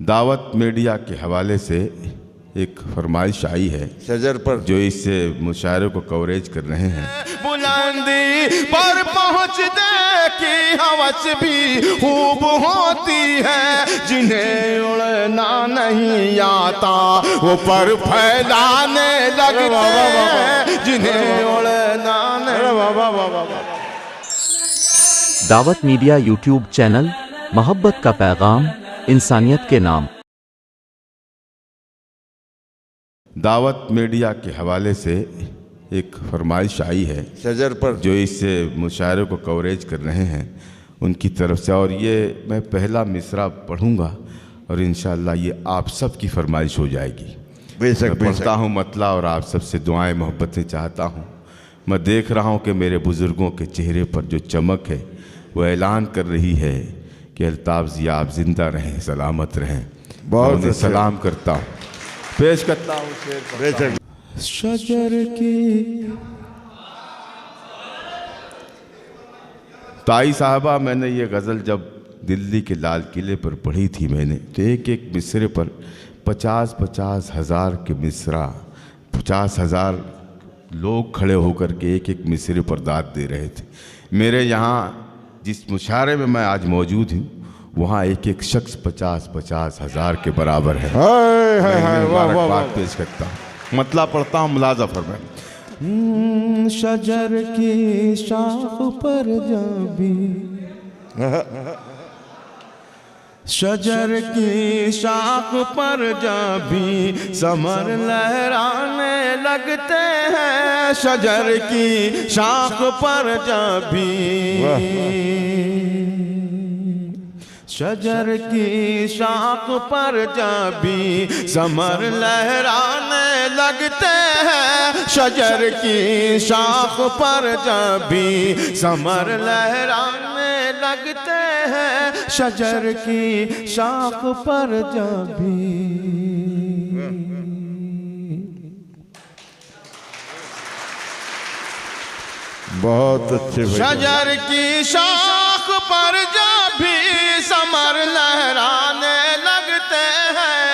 दावत मीडिया के हवाले से एक फरमाइश आई है शजर पर जो इस मुशायरे को कवरेज कर रहे हैं। बुलंदी पर पहुँचने की हवस भी खूब होती है, जिन्हें उड़ना नहीं आता वो पर फैलाने लगते हैं, जिन्हें उड़ना नहीं। दावत मीडिया यूट्यूब चैनल, मोहब्बत का पैगाम, इंसानियत के नाम। दावत मीडिया के हवाले से एक फरमाइश आई है शजर पर जो इस मुशायरे को कवरेज कर रहे हैं उनकी तरफ से, और ये मैं पहला मिसरा पढ़ूंगा और इंशाअल्लाह ये आप सब की फरमाइश हो जाएगी। बेशक मैं पढ़ता हूँ मतला और आप सबसे दुआएं मोहब्बतें चाहता हूँ। मैं देख रहा हूँ कि मेरे बुज़ुर्गों के चेहरे पर जो चमक है वो ऐलान कर रही है कि अल्ताफ़ ज़िया आप ज़िंदा रहें, सलामत रहें। बहुत सलाम करता हूँ, पेश करता हूँ शेर बेशक शजर की। ताई साहबा, मैंने ये गज़ल जब दिल्ली के लाल किले पर पढ़ी थी मैंने, तो एक एक मिसरे पर 50-50 हज़ार के मिसरा, 50,000 लोग खड़े होकर के एक एक मिसरे पर दाद दे रहे थे। मेरे यहाँ जिस मुशायरे में मैं आज मौजूद हूँ वहाँ एक एक शख्स 50-50 हज़ार के बराबर है। मुबारकबाद पेश करता हूँ, मतला पढ़ता हूँ, मुलाजा फरमाएं। शजर की शाख पर जब भी, शजर की शाख पर जब भी समर लहराने लगते हैं, शजर की शाख पर जब भी, शजर की शाख पर जब भी समर लहराने लगते हैं, शजर की शाख पर जब भी समर लहराने लगते हैं, शजर की शाख पर जब भी। बहुत अच्छे भाई। शजर की शाख पर जब भी समर लहराने लगते हैं,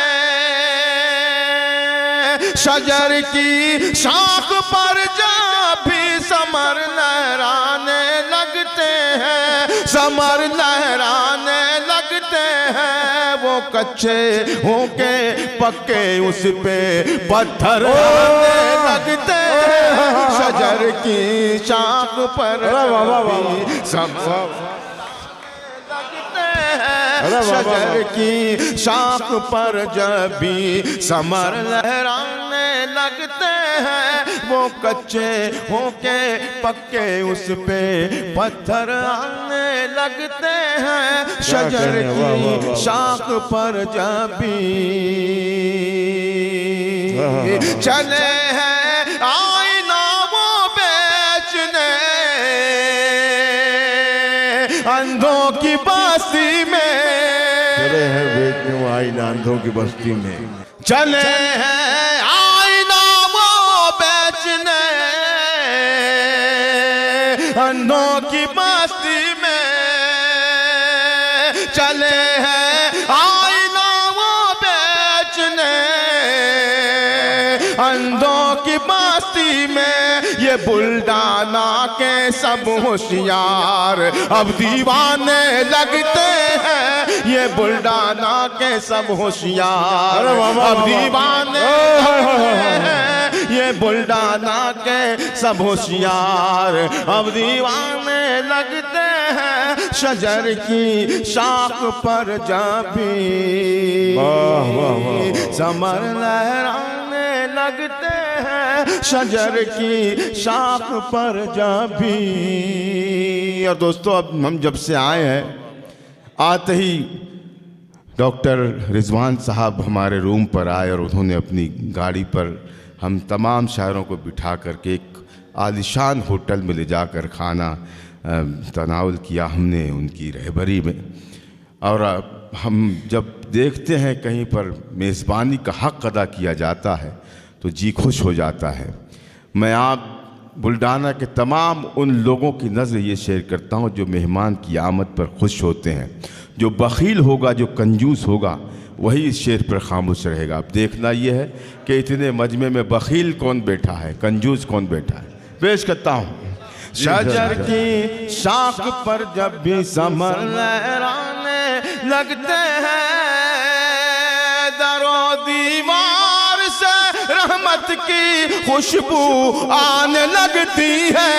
शजर की शाख पर जब भी समर लहराने लगते हैं, समर लहराने लगते हैं, वो कच्चे होके पक्के उस पे पत्थर आने लगते हैं, शजर की शाख पर शजर की शाख पर जब भी समर लहराने लगते हैं, वो कच्चे होके पक्के उस पे पत्थर आने लगते हैं, शजर की शाख पर जब भी चले हैं आईना वो बेचने अंधों की बस्ती में, चले हैं बेचने वो आईना अंधों की बस्ती में, चले हैं आईना वो बेचने अंधों की बस्ती में, चले हैं आईना वो बेचने अंधों की बस्ती में। ये बुल्डाना के सब होशियार अब दीवाने लगते हैं, ये बुल्डाना के सब होशियार अब दीवाने हैं, ये बुल्डाना के सब होशियार अब दीवाने लगते हैं, शजर की शाख पर जब भी समर लहराने लगते हैं, शजर की शाख पर जब भी। और दोस्तों, अब हम जब से आए हैं, आते ही डॉक्टर रिजवान साहब हमारे रूम पर आए और उन्होंने अपनी गाड़ी पर हम तमाम शायरों को बिठा करके एक आलिशान होटल में ले जाकर खाना तनावल किया हमने उनकी रहबरी में। और हम जब देखते हैं कहीं पर मेज़बानी का हक़ अदा किया जाता है तो जी खुश हो जाता है। मैं आप बुल्डाना के तमाम उन लोगों की नज़र ये शेयर करता हूँ जो मेहमान की आमद पर खुश होते हैं। जो बख़ील होगा, जो कंजूस होगा, वही इस शेर पर खामोश रहेगा। अब देखना यह है कि इतने मजमे में बखील कौन बैठा है, कंजूस कौन बैठा है। पेश करता हूँ। शजर की शाख पर जब भी समर लहराने लगते हैं, दरो दीवार से रहमत की खुशबू आने लगती है।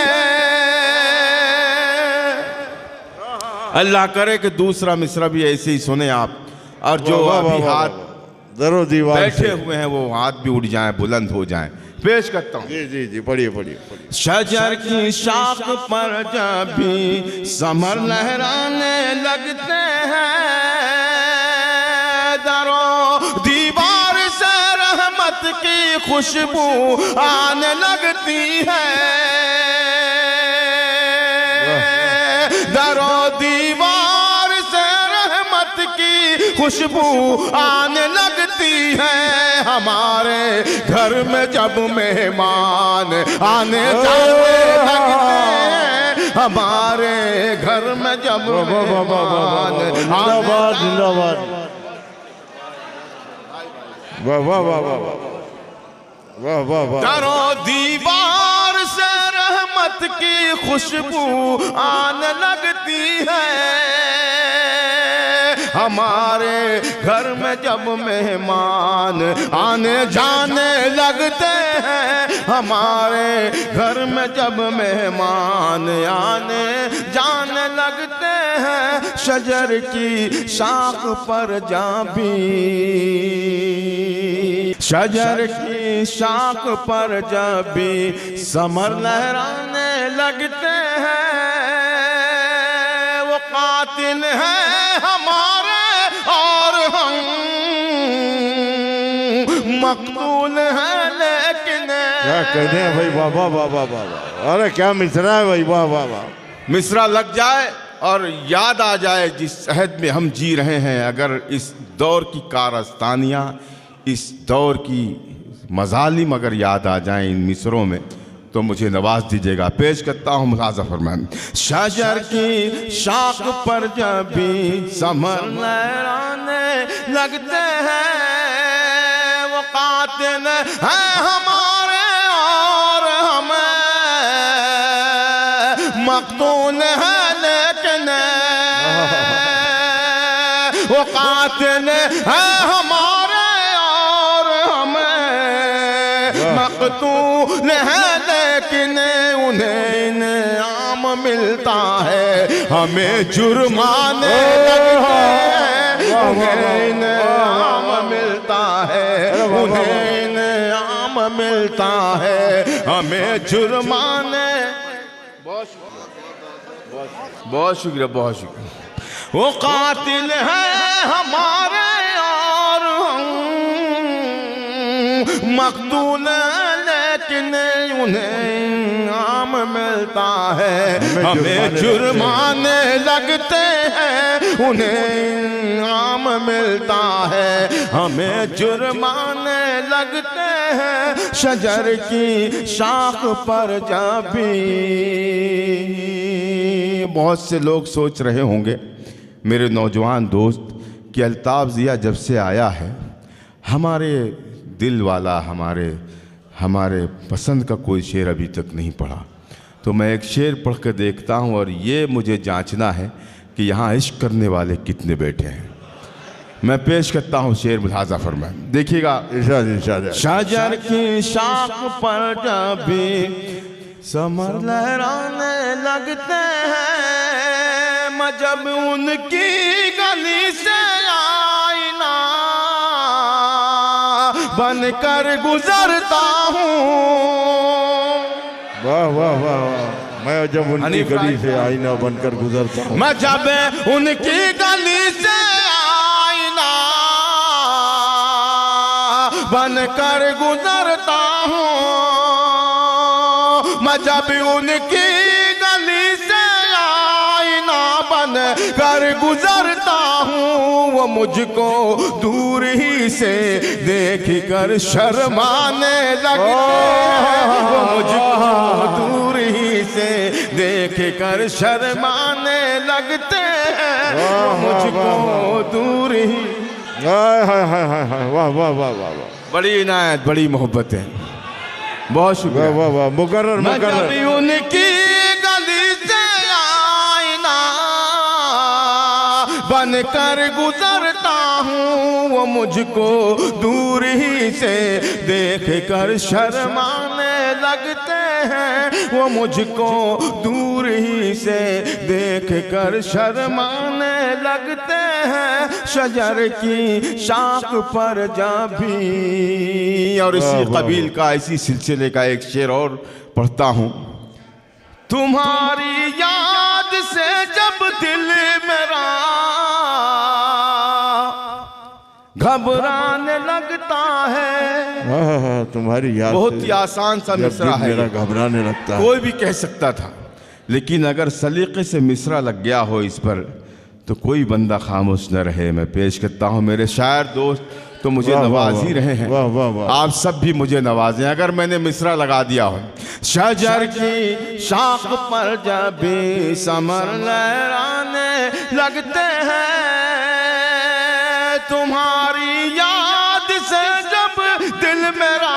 अल्लाह करे कि दूसरा मिसरा भी ऐसे ही सुने आप, और जो अभी हाथ दरो दीवार बैठे हुए हैं वो हाथ भी उड़ जाएं, बुलंद हो जाएं। पेश करता हूँ। जी जी जी, पढ़िए पढ़िए। शजर की शाख पर जब भी समर लहराने लगते हैं, दरो दीवार से रहमत की खुशबू आने लगती है। दरो दीवार से रहमत की खुशबू आने लगती है। हमारे घर में जब मेहमान आने जाने लगते हैं, हमारे घर में जब मेहमान जिंदाबाद जिंदाबाद, वाह वाह वाह वाह वाह वाह वाह। दरो दीवार से रहमत की खुशबू आने लगती है। हमारे घर में जब मेहमान आने जाने लगते हैं, हमारे घर में जब मेहमान आने जाने लगते हैं, शजर की शाख पर जा भी, शजर की शाख पर जब भी समर लहराने लगते हैं, वो कातिल है हमारे और हम मकतूल है लेकिन। क्या कहते हैं भाई, वाह वाह वाह वाह वाह। अरे क्या मिसरा है भाई, वाह वाह वाह। मिसरा लग जाए और याद आ जाए जिस शहद में हम जी रहे हैं। अगर इस दौर की कारस्तानियाँ, इस दौर की मजालिम अगर याद आ जाएं इन मिसरों में, तो मुझे नवाज दीजिएगा। पेश करता हूँ मुलाज़ा फरमान। शजर की शाख पर जब भी समर लहराने लगते हैं, वो कातिल है हमारे और हम मकतूल है लेकिन। वो कातिल है हमारे और हम मकतूल है लेकिन। उन्हें इनाम मिलता है, हमें जुर्माने लगते हैं। उन्हें इनाम मिलता है, उन्हें इनाम मिलता है, हमें जुर्माने। बहुत शुक्रिया, बहुत शुक्रिया। वो कातिल है हमारे और हम मकतूल लेकिन। उन्हें इनाम मिलता है, हमें जुर्माने लगते हैं। उन्हें इनाम मिलता है, हमें जुर्माने लगते हैं। शजर की शाख पर जब भी। बहुत से लोग सोच रहे होंगे मेरे नौजवान दोस्त कि अल्ताफ़ ज़िया जब से आया है, हमारे दिल वाला, हमारे पसंद का कोई शेर अभी तक नहीं पढ़ा। तो मैं एक शेर पढ़ कर देखता हूँ और ये मुझे जांचना है कि यहाँ इश्क करने वाले कितने बैठे हैं। मैं पेश करता हूँ शेर, मुलाज़ा फरमाएं, देखिएगा। शजर की शाख पर जब भी समर लहराने लगते हैं, मैं जब उनकी गली से आईना बनकर गुजरता हूँ। वाह वाह वाह। मैं जब उनकी गली से आईना बनकर गुजरता हूँ, मैं जब उनकी गली से आईना बनकर गुजरता हूँ। मैं जब उनकी गली से आईना बनकर गुजरता हूँ, वो मुझको दूर ही से देख कर शर्माने लगते हैं। वो मुझको दूर ही से देख कर शर्माने लगते हैं। वो मुझको दूर ही। वाह वाह वाह वाह वाह, बड़ी इनायत, बड़ी मोहब्बत है, बहुत वाह शुक्रिया। वाह वाह, मुकर्रर मैं मुकर्रर। कभी उनकी गली से आईना बन कर गुजरता हूँ, वो मुझको दूर ही से देख कर शर्माने लगते हैं, वो मुझको दूर ही से देख कर शर्माने लगते हैं, शजर की शाख पर जा भी। और इसी कबील का, इसी सिलसिले का एक शेर और पढ़ता हूँ। तुम्हारी याद से जब दिल मेरा घबराने लगता है। तुम्हारी याद बहुत से ही आसान सा जब मिसरा दिल है, मेरा घबराने लगता है। कोई भी कह सकता था, लेकिन अगर सलीके से मिसरा लग गया हो इस पर तो कोई बंदा खामोश न रहे। मैं पेश करता हूँ, मेरे शायर दोस्त तो मुझे वाह, नवाज वाह, ही रहे हैं, वाह, वाह, वाह। आप सब भी मुझे नवाजें अगर मैंने मिसरा लगा दिया हो। शजर की शाख पर जब भी समर लहराने लगते हैं, तुम्हारी याद से जब दिल मेरा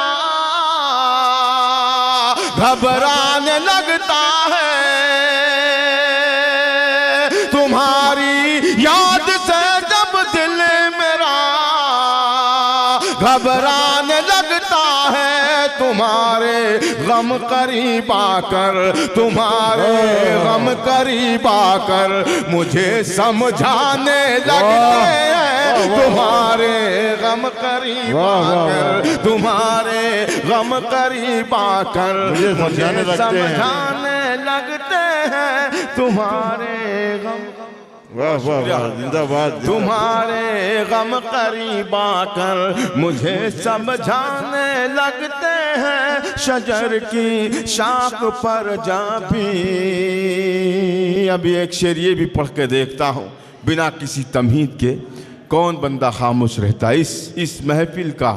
घबराने लगता है, तुम्हारी याद से जब दिल मेरा घबराने लगता है, तुम्हारे गम करीब आकर, तुम्हारे गम करीब आकर मुझे समझाने लगते हैं, तुम्हारे गम करीब आकर, तुम्हारे गम करीब आकर मुझे समझाने लगते हैं, तुम्हारे गम। वाह वाह वाह, जिंदाबाद। तुम्हारे गम करीब आकर मुझे समझाने लगते हैं, शजर की शाख पर जा भी। अभी एक शेर ये भी पढ़ के देखता हूँ बिना किसी तमहीद के, कौन बंदा खामोश रहता है। इस महफिल का,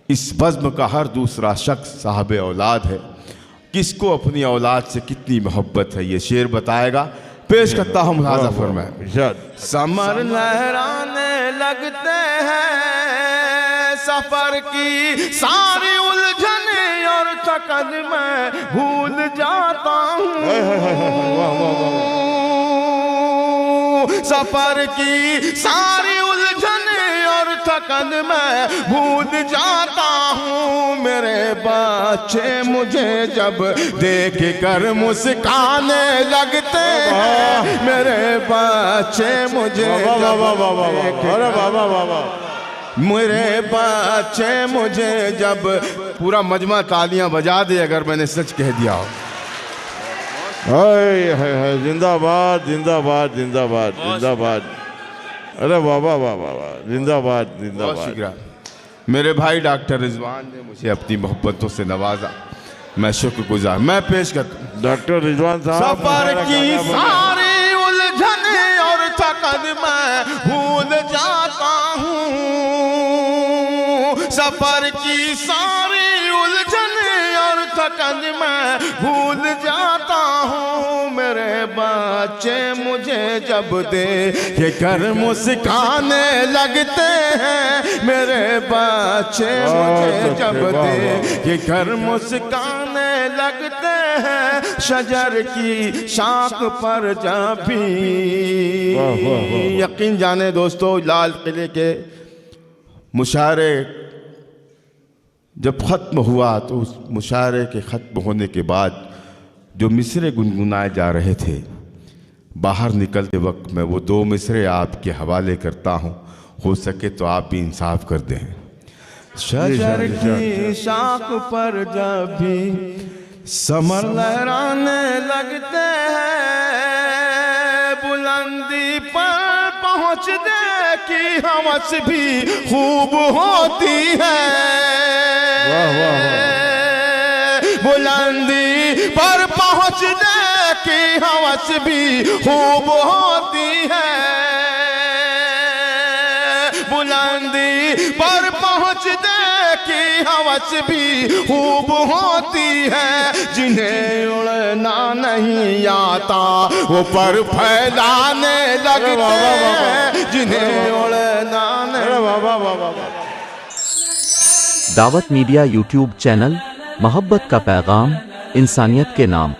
इस बज़्म का हर दूसरा शख्स साहब औलाद है, किसको अपनी औलाद से कितनी मोहब्बत है ये शेर बताएगा। पेश करता हूँ मुलाजा फरमाए। समर लहराने लगते हैं, सफर की सारी उलझन और थकन मैं भूल जाता हूँ, सफर की सारी उलझन और थकन मैं भूल जाता हूँ, मेरे बच्चे मुझे जब देख कर मुस्काने लगते हैं, मेरे बच्चे मुझे अरे बाबा बाबा, मेरे बच्चे मुझे जब, पूरा मजमा तालियां बजा दे अगर मैंने सच कह दिया हो। जिंदाबाद जिंदाबाद जिंदाबाद जिंदाबाद। अरे बाबा बाबा जिंदाबाद जिंदाबाद। शुक्रिया। मेरे भाई डॉक्टर रिजवान ने मुझे अपनी मोहब्बतों से नवाजा, मैं शुक्रगुजार। मैं पेश करता हूँ डॉक्टर रिजवान साहब। सफर की सारी उलझन और थकन मैं भूल जाता हूँ, सफर की सारी उलझन और थकन मैं भूल जाता हूँ, मेरे बच्चे मुझे जब देख कर मुस्काने लगते हैं, मेरे बच्चे मुझे जब देख कर मुस्काने लगते हैं, शजर की शाख पर जा भी। यकीन जाने दोस्तों, लाल किले के मुशायरे जब ख़त्म हुआ तो उस मुशायरे के ख़त्म होने के बाद जो मिसरे गुनगुनाए जा रहे थे, बाहर निकलते वक्त मैं वो दो मिसरे आपके हवाले करता हूँ, हो सके तो आप भी इंसाफ कर दें। शजर की शाख पर जब भी समर लहराने लगते हैं, बुलंदी पर पहुँचने की हवस भी खूब होती है, बुलंदी पर पहुँचने की हवस भी खूब होती है, बुलंदी पर पहुँचने की हवस भी खूब होती है, जिन्हें उड़ना नहीं आता वो पर फैलाने लगते हैं, जिन्हें उड़ना नहीं वाह वाह वाह वाह। दावत मीडिया यूट्यूब चैनल, मोहब्बत का पैगाम, इंसानियत के नाम।